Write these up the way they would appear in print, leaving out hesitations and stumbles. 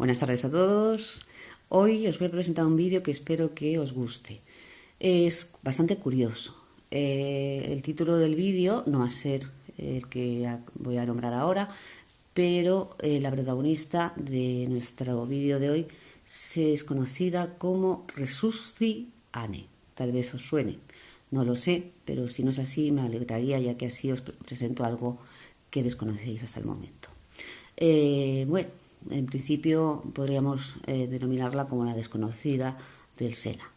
Buenas tardes a todos. Hoy os voy a presentar un vídeo que espero que os guste. Es bastante curioso. El título del vídeo no va a ser el que voy a nombrar ahora, pero la protagonista de nuestro vídeo de hoy es conocida como Resusci Anne. Tal vez os suene, no lo sé, pero si no es así me alegraría, ya que así os presento algo que desconocéis hasta el momento. Bueno, en principio podríamos denominarla como la desconocida del Sena.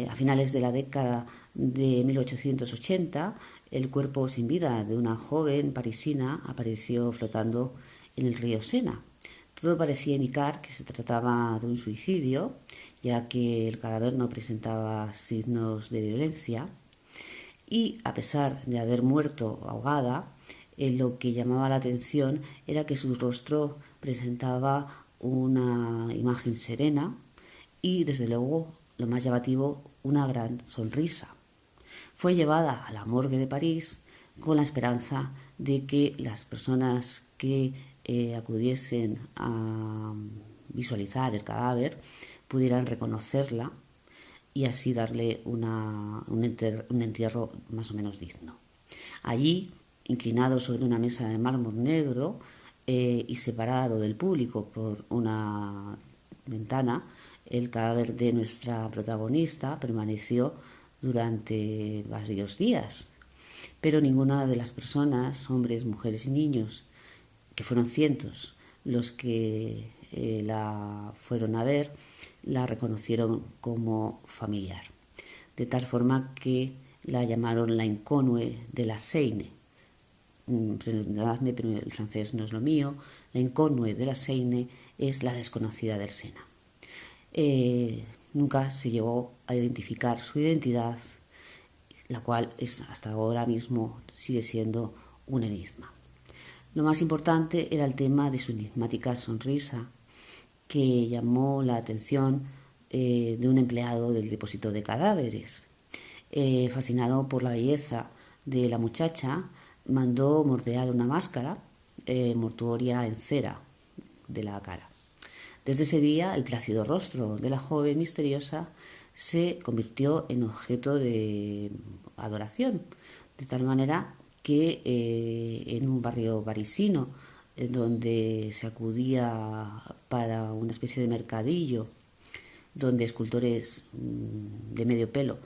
A finales de la década de 1880, el cuerpo sin vida de una joven parisina apareció flotando en el río Sena. Todo parecía indicar que se trataba de un suicidio, ya que el cadáver no presentaba signos de violencia y, a pesar de haber muerto ahogada, lo que llamaba la atención era que su rostro presentaba una imagen serena y, desde luego, lo más llamativo, una gran sonrisa. Fue llevada a la morgue de París con la esperanza de que las personas que acudiesen a visualizar el cadáver pudieran reconocerla y así darle un entierro más o menos digno. Allí, inclinado sobre una mesa de mármol negro y separado del público por una ventana, el cadáver de nuestra protagonista permaneció durante varios días. Pero ninguna de las personas, hombres, mujeres y niños, que fueron cientos los que la fueron a ver, la reconocieron como familiar. De tal forma que la llamaron la Inconue de la Seine. Perdonadme, pero el francés no es lo mío. La Inconue de la Seine es la desconocida del Sena. Nunca se llegó a identificar su identidad, la cual hasta ahora mismo sigue siendo un enigma. Lo más importante era el tema de su enigmática sonrisa, que llamó la atención de un empleado del depósito de cadáveres. Fascinado por la belleza de la muchacha, mandó moldear una máscara mortuoria en cera de la cara. Desde ese día, el plácido rostro de la joven misteriosa se convirtió en objeto de adoración, de tal manera que en un barrio parisino, donde se acudía para una especie de mercadillo, donde escultores de medio pelo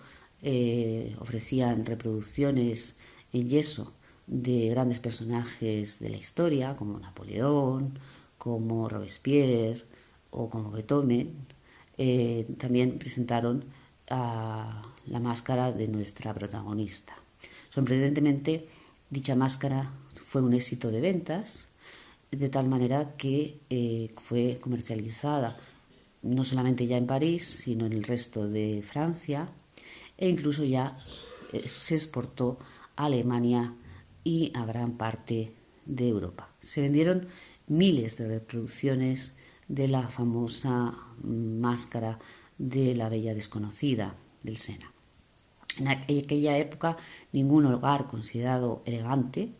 ofrecían reproducciones en yeso de grandes personajes de la historia, como Napoleón, como Robespierre o como Beethoven, también presentaron la máscara de nuestra protagonista. Sorprendentemente, dicha máscara fue un éxito de ventas, de tal manera que fue comercializada no solamente ya en París, sino en el resto de Francia, e incluso ya se exportó a Alemania y a gran parte de Europa. Se vendieron miles de reproducciones de la famosa máscara de la bella desconocida del Sena. En aquella época, ningún hogar considerado elegante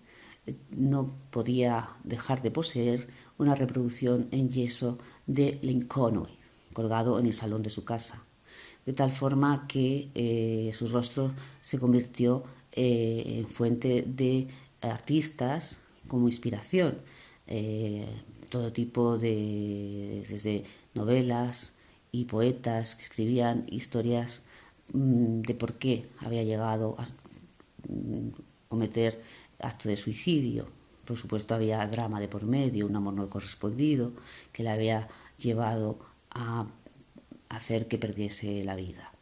no podía dejar de poseer una reproducción en yeso de Lincoln, colgado en el salón de su casa, de tal forma que su rostro se convirtió en fuente de artistas como inspiración, todo tipo desde novelas y poetas que escribían historias de por qué había llegado a cometer acto de suicidio. Por supuesto, había drama de por medio, un amor no correspondido que la había llevado a hacer que perdiese la vida.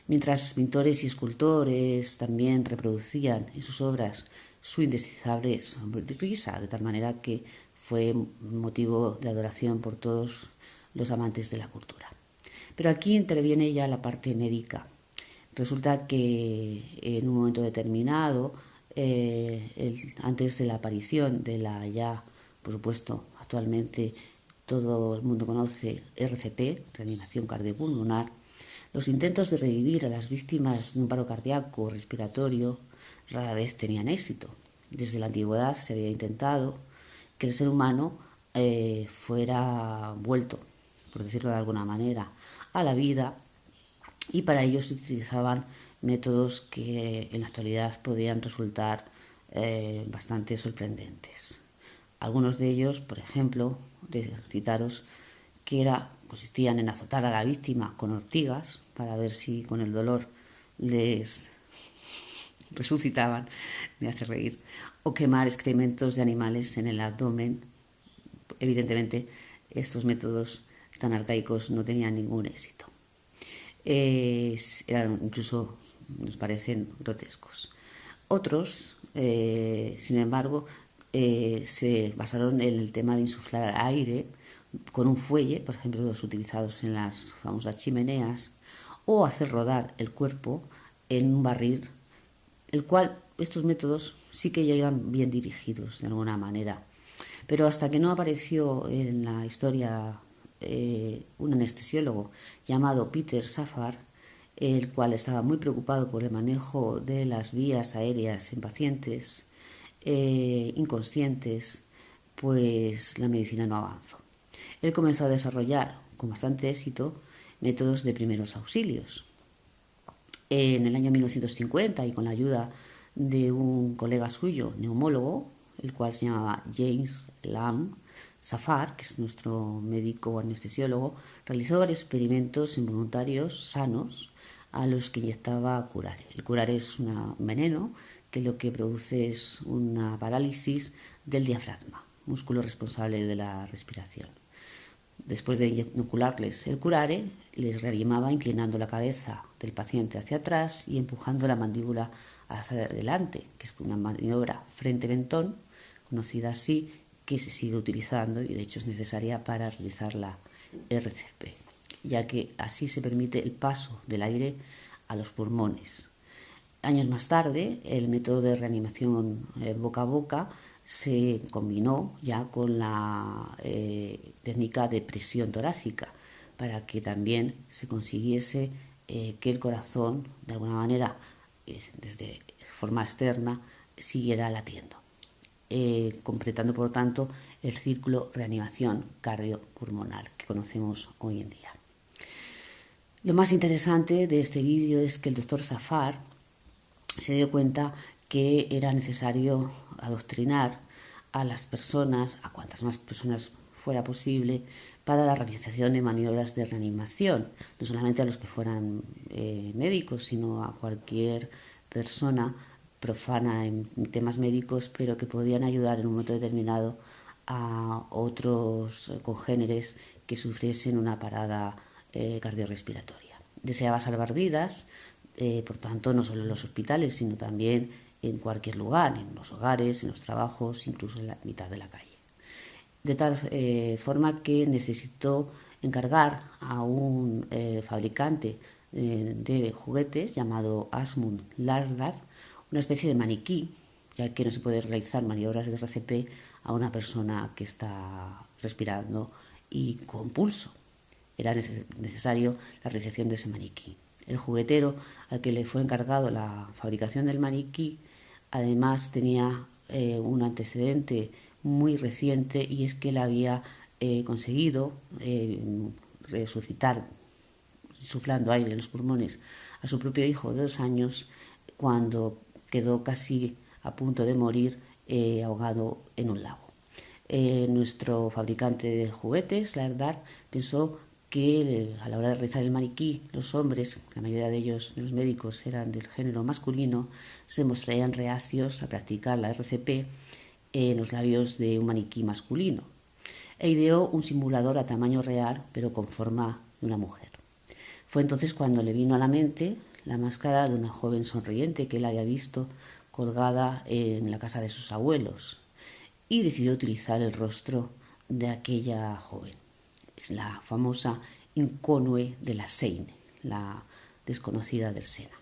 Mientras pintores y escultores también reproducían en sus obras su indescifrable sonrisa, de tal manera que fue motivo de adoración por todos los amantes de la cultura. Pero aquí interviene ya la parte médica. Resulta que en un momento determinado, antes de la aparición de la ya, por supuesto, actualmente todo el mundo conoce RCP, reanimación cardiopulmonar, los intentos de revivir a las víctimas de un paro cardíaco o respiratorio rara vez tenían éxito. Desde la antigüedad se había intentado que el ser humano fuera vuelto, por decirlo de alguna manera, a la vida, y para ello se utilizaban métodos que en la actualidad podían resultar bastante sorprendentes. Algunos de ellos, por ejemplo, de citaros, consistían en azotar a la víctima con ortigas para ver si con el dolor les resucitaban, me hace reír, o quemar excrementos de animales en el abdomen. Evidentemente, estos métodos tan arcaicos no tenían ningún éxito. Incluso nos parecen grotescos. Otros, sin embargo, se basaron en el tema de insuflar aire con un fuelle, por ejemplo, los utilizados en las famosas chimeneas, o hacer rodar el cuerpo en un barril, el cual estos métodos sí que ya iban bien dirigidos de alguna manera. Pero hasta que no apareció en la historia un anestesiólogo llamado Peter Safar, el cual estaba muy preocupado por el manejo de las vías aéreas en pacientes inconscientes, pues la medicina no avanzó. Él comenzó a desarrollar con bastante éxito métodos de primeros auxilios. En el año 1950, y con la ayuda de un colega suyo, neumólogo, el cual se llamaba James Lamb Safar, que es nuestro médico anestesiólogo, realizó varios experimentos en voluntarios sanos a los que inyectaba curare. El curare es un veneno que lo que produce es una parálisis del diafragma, músculo responsable de la respiración. Después de inocularles el curare, les reanimaba inclinando la cabeza del paciente hacia atrás y empujando la mandíbula hacia adelante, que es una maniobra frente-mentón, conocida así, que se sigue utilizando y de hecho es necesaria para realizar la RCP, ya que así se permite el paso del aire a los pulmones. Años más tarde, el método de reanimación boca a boca se combinó ya con la técnica de presión torácica para que también se consiguiese que el corazón, de alguna manera, desde forma externa, siguiera latiendo, completando por tanto el círculo reanimación cardiopulmonar que conocemos hoy en día. Lo más interesante de este vídeo es que el doctor Safar se dio cuenta que era necesario adoctrinar a las personas, a cuantas más personas fuera posible, para la realización de maniobras de reanimación, no solamente a los que fueran médicos, sino a cualquier persona profana en temas médicos, pero que podían ayudar en un momento determinado a otros congéneres que sufriesen una parada cardiorrespiratoria. Deseaba salvar vidas, por tanto, no solo en los hospitales, sino también en cualquier lugar, en los hogares, en los trabajos, incluso en la mitad de la calle. De tal forma que necesitó encargar a un fabricante de juguetes llamado Asmund Lardar una especie de maniquí, ya que no se puede realizar maniobras de RCP a una persona que está respirando y con pulso. Era necesario la realización de ese maniquí. El juguetero al que le fue encargado la fabricación del maniquí además tenía un antecedente muy reciente, y es que él había conseguido resucitar, insuflando aire en los pulmones, a su propio hijo de 2 años cuando quedó casi a punto de morir ahogado en un lago. Nuestro fabricante de juguetes, Lardar, pensó que a la hora de realizar el maniquí, los hombres, la mayoría de ellos, los médicos, eran del género masculino, se mostrarían reacios a practicar la RCP en los labios de un maniquí masculino, e ideó un simulador a tamaño real, pero con forma de una mujer. Fue entonces cuando le vino a la mente la máscara de una joven sonriente que él había visto colgada en la casa de sus abuelos, y decidió utilizar el rostro de aquella joven. Es la famosa Inconue de la Seine, la desconocida del Sena.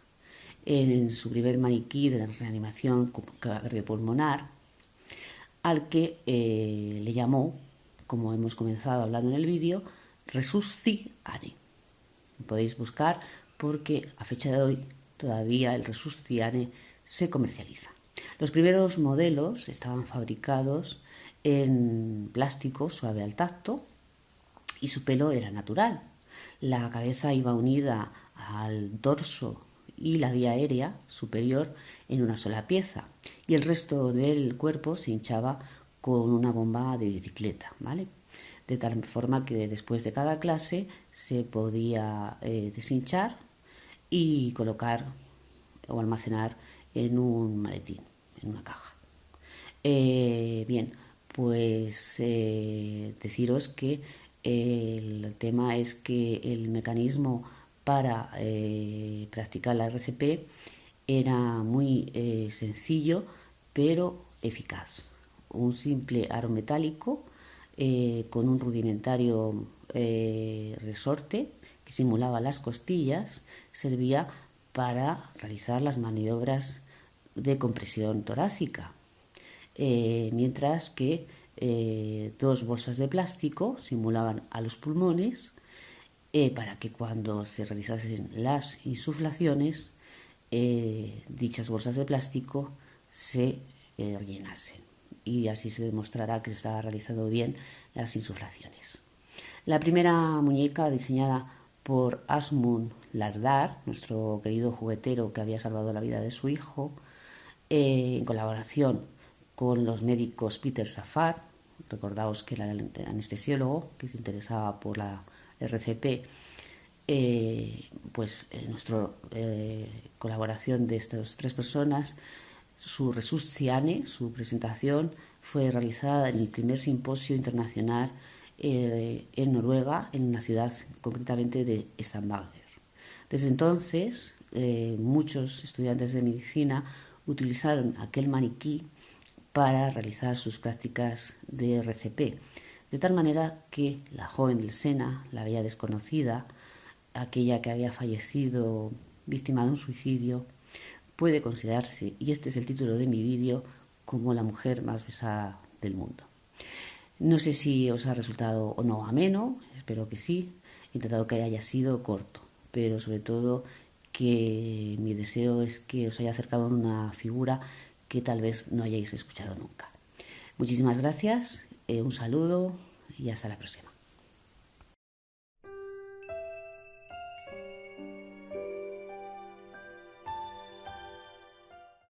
En su primer maniquí de reanimación cardiopulmonar, al que le llamó, como hemos comenzado hablando en el vídeo, Resusciane. Podéis buscar porque a fecha de hoy todavía el Resusciane se comercializa. Los primeros modelos estaban fabricados en plástico suave al tacto y su pelo era natural. La cabeza iba unida al dorso y la vía aérea superior en una sola pieza y el resto del cuerpo se hinchaba con una bomba de bicicleta, ¿vale? De tal forma que después de cada clase se podía deshinchar y colocar o almacenar en un maletín, en una caja. Bien, pues deciros que el tema es que el mecanismo para practicar la RCP era muy sencillo pero eficaz. Un simple aro metálico con un rudimentario resorte que simulaba las costillas servía para realizar las maniobras de compresión torácica, mientras que dos bolsas de plástico simulaban a los pulmones para que cuando se realizasen las insuflaciones dichas bolsas de plástico se llenasen y así se demostrará que se estaba realizando bien las insuflaciones. La primera muñeca diseñada por Asmund Lardar, nuestro querido juguetero que había salvado la vida de su hijo, en colaboración con los médicos Peter Safar, recordaos que era el anestesiólogo que se interesaba por la RCP, nuestra colaboración de estas tres personas, su Resusciane, su presentación fue realizada en el primer simposio internacional en Noruega, en una ciudad concretamente de Stavanger. Desde entonces, muchos estudiantes de medicina utilizaron aquel maniquí para realizar sus prácticas de RCP, de tal manera que la joven del Sena, la bella desconocida, aquella que había fallecido víctima de un suicidio, puede considerarse, y este es el título de mi vídeo, como la mujer más besada del mundo. No sé si os ha resultado o no ameno, espero que sí. He intentado que haya sido corto, pero sobre todo que mi deseo es que os haya acercado a una figura que tal vez no hayáis escuchado nunca. Muchísimas gracias, un saludo y hasta la próxima.